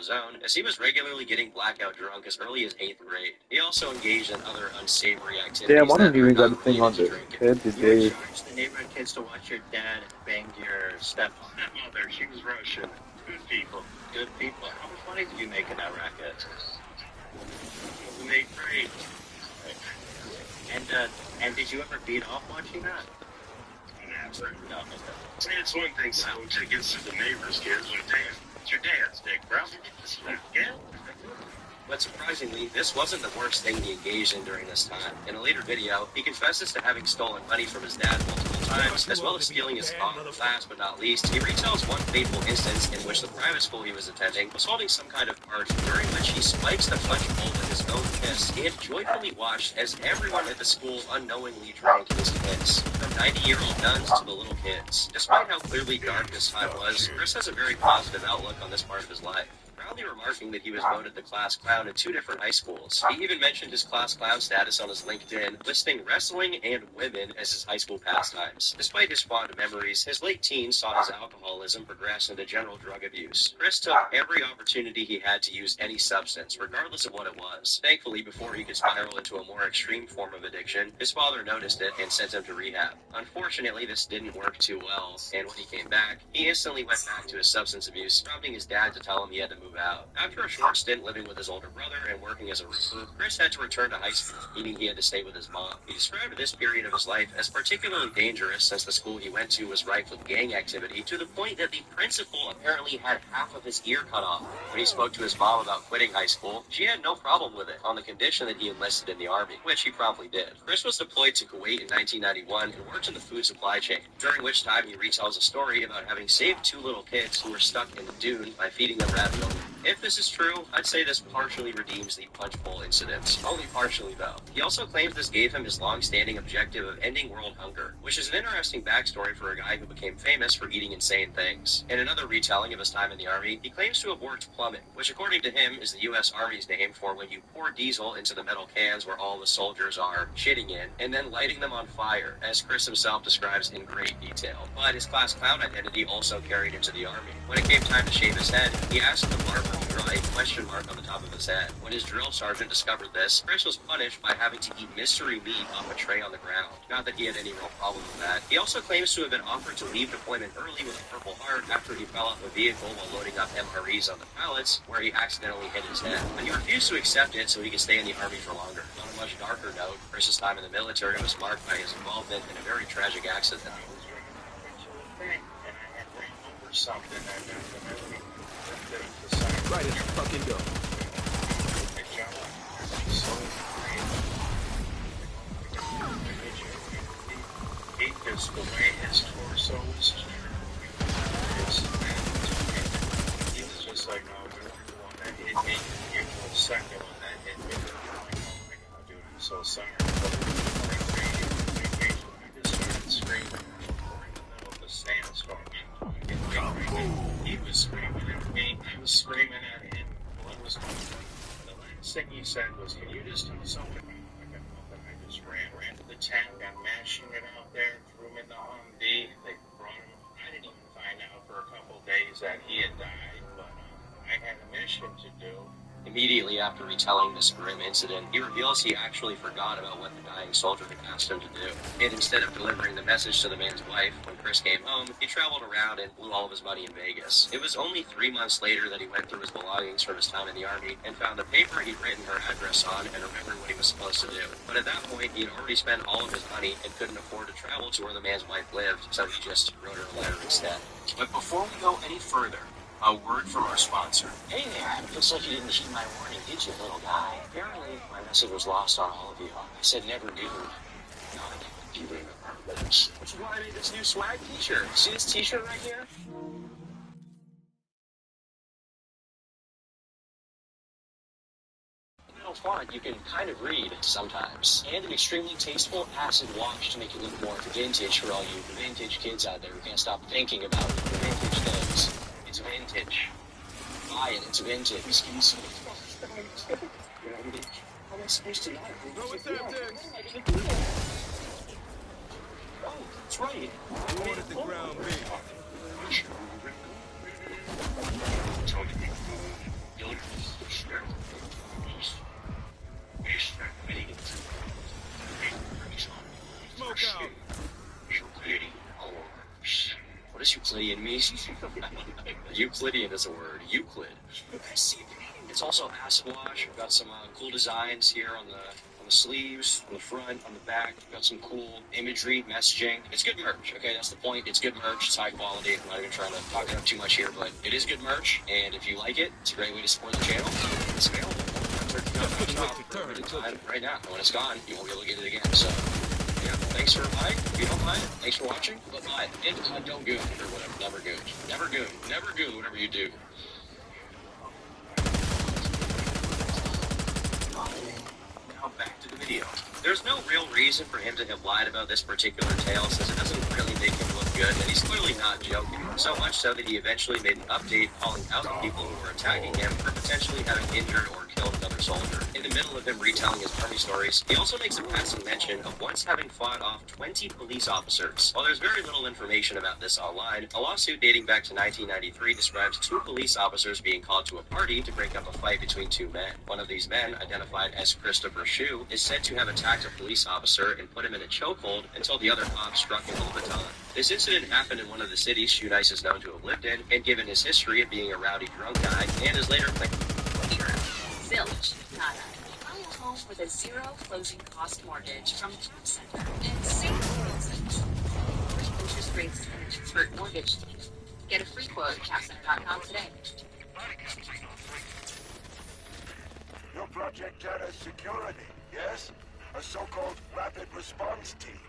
his own, as he was regularly getting blackout drunk as early as 8th grade. He also engaged in other unsavory activities. Damn, why don't you read that that thing on the head You today? would charge the neighborhood kids to watch your dad bang your stepmother. She was Russian. Good people. Good people. How much money did you make in that racket? We made great. And did you ever beat off watching that? Never. No. It's one thing someone gets to the neighbor's kids, but damn, it's your dad's dick, bro. Yeah. But surprisingly, this wasn't the worst thing he engaged in during this time. In a later video, he confesses to having stolen money from his dad multiple times, as well as stealing his phone. Last but not least, he retells one fateful instance in which the private school he was attending was holding some kind of party, during which he spikes the punch bowl with his own piss and joyfully watched as everyone at the school unknowingly drank his piss. From 90-year-old nuns to the little kids. Despite how clearly dark this time was, Chris has a very positive outlook on this part of his life, proudly remarking that he was voted the class clown in 2 different high schools. He even mentioned his class clown status on his LinkedIn, listing wrestling and women as his high school pastimes. Despite his fond memories, his late teens saw his alcoholism progress into general drug abuse. Chris took every opportunity he had to use any substance, regardless of what it was. Thankfully, before he could spiral into a more extreme form of addiction, his father noticed it and sent him to rehab. Unfortunately, this didn't work too well, and when he came back, he instantly went back to his substance abuse, prompting his dad to tell him he had to move out. After a short stint living with his older brother and working as a roofer, Chris had to return to high school, meaning he had to stay with his mom. He described this period of his life as particularly dangerous since the school he went to was rife with gang activity, to the point that the principal apparently had half of his ear cut off. When he spoke to his mom about quitting high school, she had no problem with it, on the condition that he enlisted in the army, which he promptly did. Chris was deployed to Kuwait in 1991 and worked in the food supply chain, during which time he retells a story about having saved 2 little kids who were stuck in the dune by feeding them ravioli. If this is true, I'd say this partially redeems the punch bowl incident. Only partially, though. He also claims this gave him his long-standing objective of ending world hunger, which is an interesting backstory for a guy who became famous for eating insane things. In another retelling of his time in the Army, he claims to have worked plumbing, which according to him is the U.S. Army's name for when you pour diesel into the metal cans where all the soldiers are shitting in, and then lighting them on fire, as Chris himself describes in great detail. But his class clown identity also carried him to the Army. When it came time to shave his head, he asked the barber to draw a question mark on the top of his head. When his drill sergeant discovered this, Chris was punished by having to eat mystery meat off a tray on the ground. Not that he had any real problem with that. He also claims to have been offered to leave deployment early with a Purple Heart after he fell off a vehicle while loading up MREs on the pallets, where he accidentally hit his head. But he refused to accept it so he could stay in the Army for longer. On a much darker note, Chris's time in the military was marked by his involvement in a very tragic accident. Something right as you fucking go. Because the way his torso was he was just like, oh, you're the one that hit me, you're the second one that hit me. I'm like, oh my god, dude, I'm so sorry. I just started screaming. We're in the middle of the sandstorm. He was screaming at me, I was screaming at him. What was going on? The last thing he said was, can you just do something? I got nothing. I just ran to the tank, got mashing it out there, threw him in the Humvee. They brought him. I didn't even find out for a couple days that he had died, but I had a mission to do. Immediately after retelling this grim incident, he reveals he actually forgot about what the dying soldier had asked him to do. And instead of delivering the message to the man's wife, when Chris came home, he traveled around and blew all of his money in Vegas. It was only 3 months later that he went through his belongings from his time in the Army and found the paper he'd written her address on and remembered what he was supposed to do. But at that point, he had already spent all of his money and couldn't afford to travel to where the man's wife lived, so he just wrote her a letter instead. But before we go any further, a word from our sponsor. Hey there, looks like you didn't heed my warning, did you, little guy? Apparently, my message was lost on all of you. I said never do. Not do you remember this? Which is why I made this new swag t-shirt. See this t-shirt right here? Font you can kind of read sometimes, and an extremely tasteful acid wash to make it look more vintage for all you vintage kids out there who can't stop thinking about vintage things. It's vintage. Buy it, it's vintage. How am I supposed to know? What's up, Dick? Oh, that's right. What at the ground beef? does Euclidean mean? Euclidean is a word. Euclid. It's also acid wash. We've got some cool designs here on the sleeves, on the front, on the back. We've got some cool imagery, messaging. It's good merch. Okay, that's the point. It's good merch. It's high quality. I'm not even trying to talk it up too much here, but it is good merch. And if you like it, it's a great way to support the channel. It's available right now. And when it's gone, you won't be able to get it again. So, yeah, thanks for buying. If you don't buy it, thanks for watching. But buy it. And don't goon or whatever. Never goon. Never goon. Never goon whatever you do. Now back to the video. There's no real reason for him to have lied about this particular tale, since it doesn't really make him look good, and he's clearly not joking. So much so that he eventually made an update calling out the people who were attacking him for potentially having injured or killed another soldier. In the middle of him retelling his army stories, he also makes a passing mention of once having fought off 20 police officers. While there's very little information about this online, a lawsuit dating back to 1993 describes 2 police officers being called to a party to break up a fight between 2 men. One of these men, identified as Christopher Shue, is said to have attacked a police officer and put him in a chokehold until the other cop struck him with a baton. This incident happened in one of the cities Shunice is known to have lived in, and given his history of being a rowdy drunk guy, and is later claimed Zilch, nada. Buy a home with a zero closing cost mortgage from Cap Center and save thousands. Free interest rates and an expert mortgage team. Get a free quote at capcenter.com today. Your project data security, yes? A so-called rapid response team.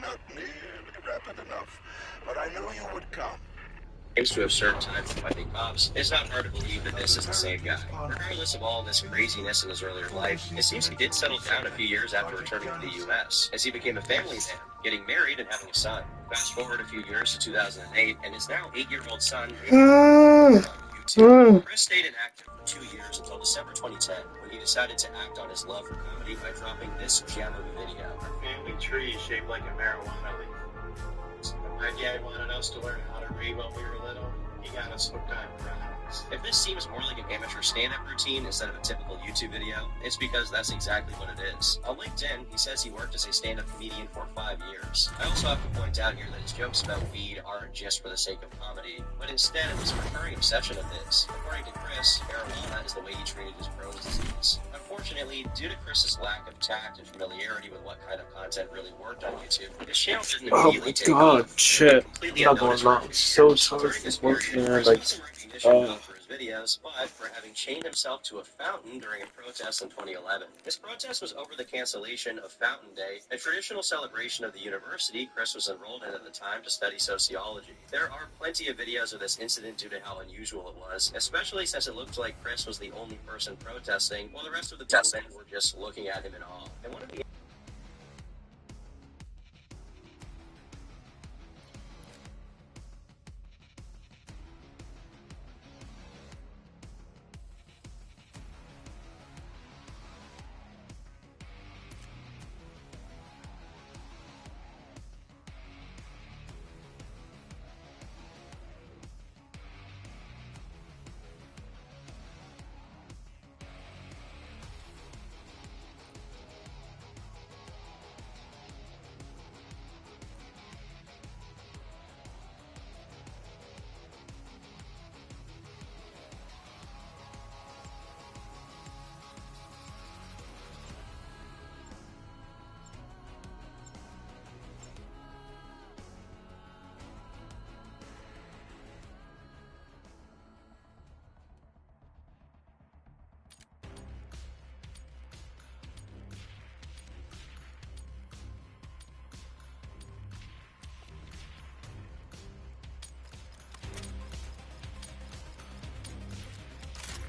Not nearly rapid enough, but I knew you would come. claims to have served time for fighting cops, it's not hard to believe that this is the same guy. Regardless of all this craziness in his earlier life, it seems he did settle down a few years after returning to the U.S., as he became a family man, getting married and having a son. Fast forward a few years to 2008, and his now 8-year-old son on YouTube. Chris stayed inactive for 2 years until December 2010, when he decided to act on his love for comedy by dropping this Giamu video. Our family tree is shaped like a marijuana leaf. My dad wanted us to learn how to read when we were little. He got us hooked on comics. If this seems more like an amateur stand-up routine instead of a typical YouTube video, it's because that's exactly what it is. On LinkedIn, he says he worked as a stand-up comedian for 5 years. I also have to point out here that his jokes about weed aren't just for the sake of comedy, but instead it was a recurring obsession of his. According to Chris, marijuana is the way he treated his Crohn's disease. Unfortunately, due to Chris's lack of tact and familiarity with what kind of content really worked on YouTube, his channel didn't immediately take off. Shit. Completely I'm not going on. So tired this from working, period, man. Chris Like, wasn't recognition known for his videos, but for having chained himself to a fountain during a protest in 2011. This protest was over the cancellation of Fountain Day, a traditional celebration of the university Chris was enrolled in at the time to study sociology. There are plenty of videos of this incident due to how unusual it was, especially since it looked like Chris was the only person protesting, while the rest of the people were just looking at him in awe. And one of the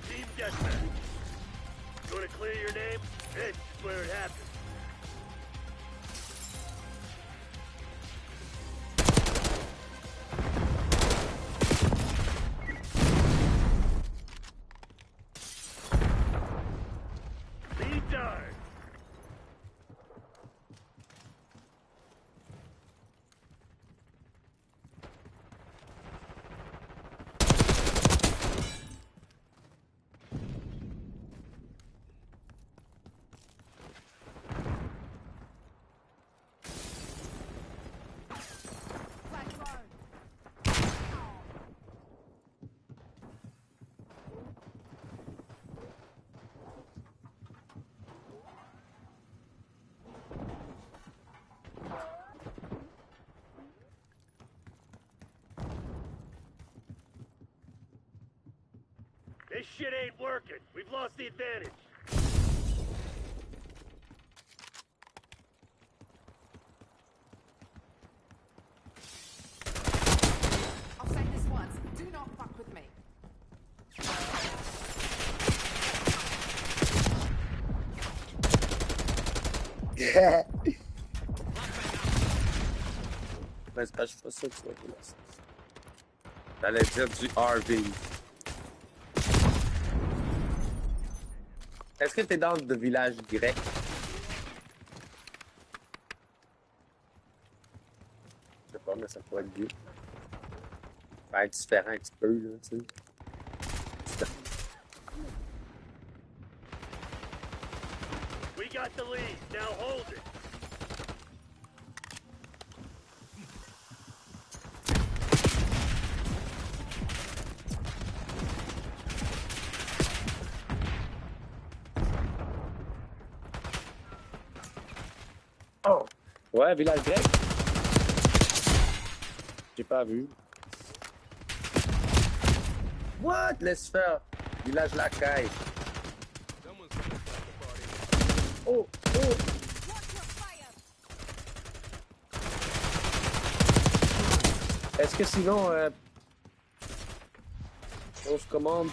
Team Deathmatch. You want to clear your name? This is where it happens. Be darned. This shit ain't working. We've lost the advantage. I'll say this once. Do not fuck with me. Mais c'est pas, je fais ça, tu vois. T'allais dire du RV. Est-ce que t'es dans le village grec? Je sais pas, mais ça pourrait être bien. Ça va être différent un petit peu, là, tu sais. We got the lead. Now hold it. Oh! Ouais, village grec. J'ai pas vu. What? Laisse faire. Village Lacaille. Someone's gonna start the party. Oh! Oh! Est-ce que sinon, on se commande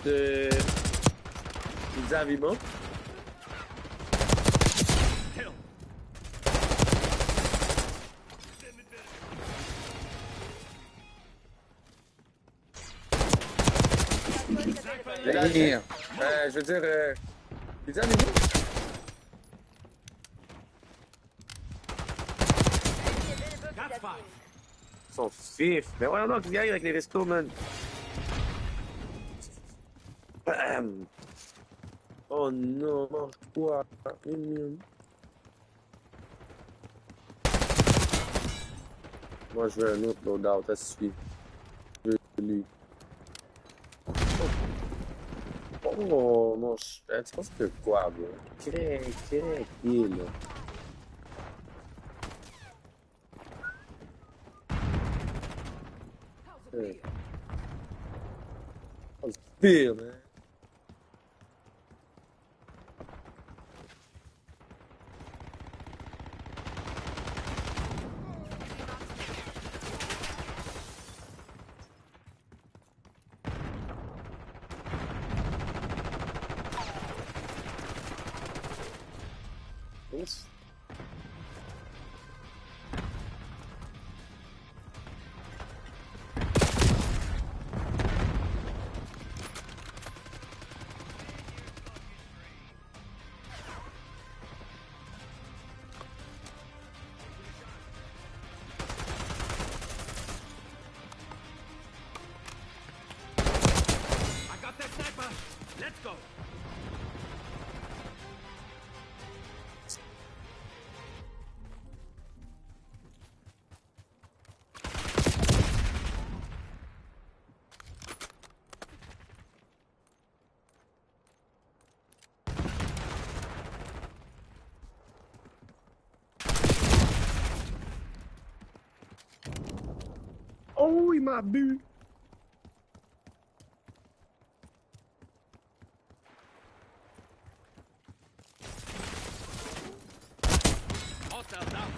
pizza Vima? Je veux dire, pizza Vima? Son fif. Mais voyons donc, il y a avec les restos, man. Oh non, mange quoi? Moi, je veux un autre loadout, ça suffit. Je veux lui. Oh, mon chat, tu penses que quoi, bro? Craqué, là. Oh, c'est pire, man. Yes. I got that sniper. Let's go. Oh, il m'a bu. Hostile down.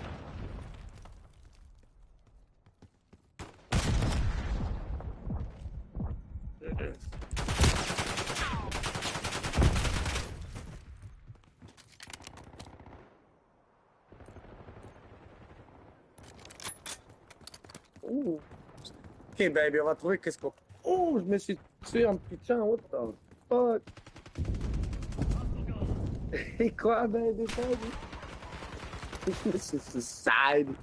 Oh. Ok, baby, on va trouver qu'est-ce qu'on... Oh, je me suis tué en me pitchant. What the fuck? Et quoi, baby, baby? C'est suicide.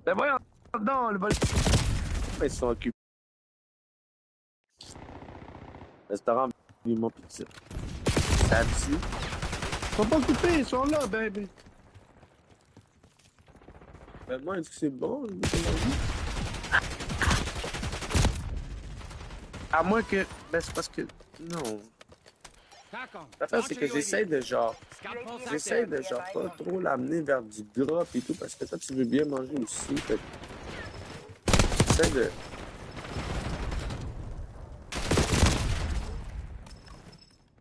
Mais voyons, non, le vol... Ils sont occupés. Restaurant, ils m'ont pizza. Ça dessus. Ils sont pas occupés, ils sont là, baby. Ben, moi, est-ce que c'est bon? À moins que... Ben, c'est parce que... Non. L'affaire, c'est que j'essaie de genre... J'essaie de genre pas trop l'amener vers du gras et tout, parce que toi, tu veux bien manger aussi. Fait que... J'essaie de...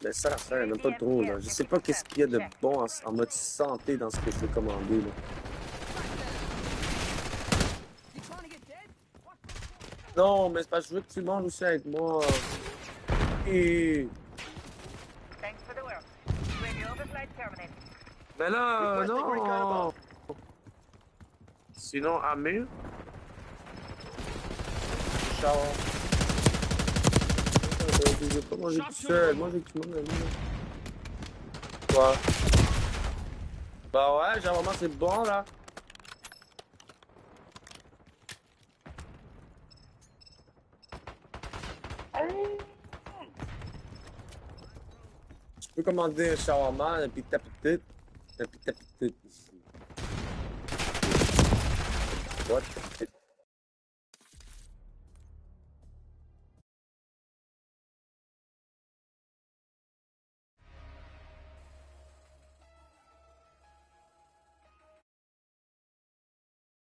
Mais ça, l'affaire, il n'y en a pas trop, là. Je sais pas qu'est-ce qu'il y a de bon en mode santé dans ce que je veux commander, là. Non, mais c'est parce que je veux que tu manges aussi avec moi. Et... Mais là, non! Sinon, Amir? Ciao. Je veux pas manger tout seul. Moi, je veux que tu manges avec moi. Quoi? Bah ouais, genre vraiment, c'est bon, là. Tu peux commander un shawarma, un pita petite. Un pita petite. What?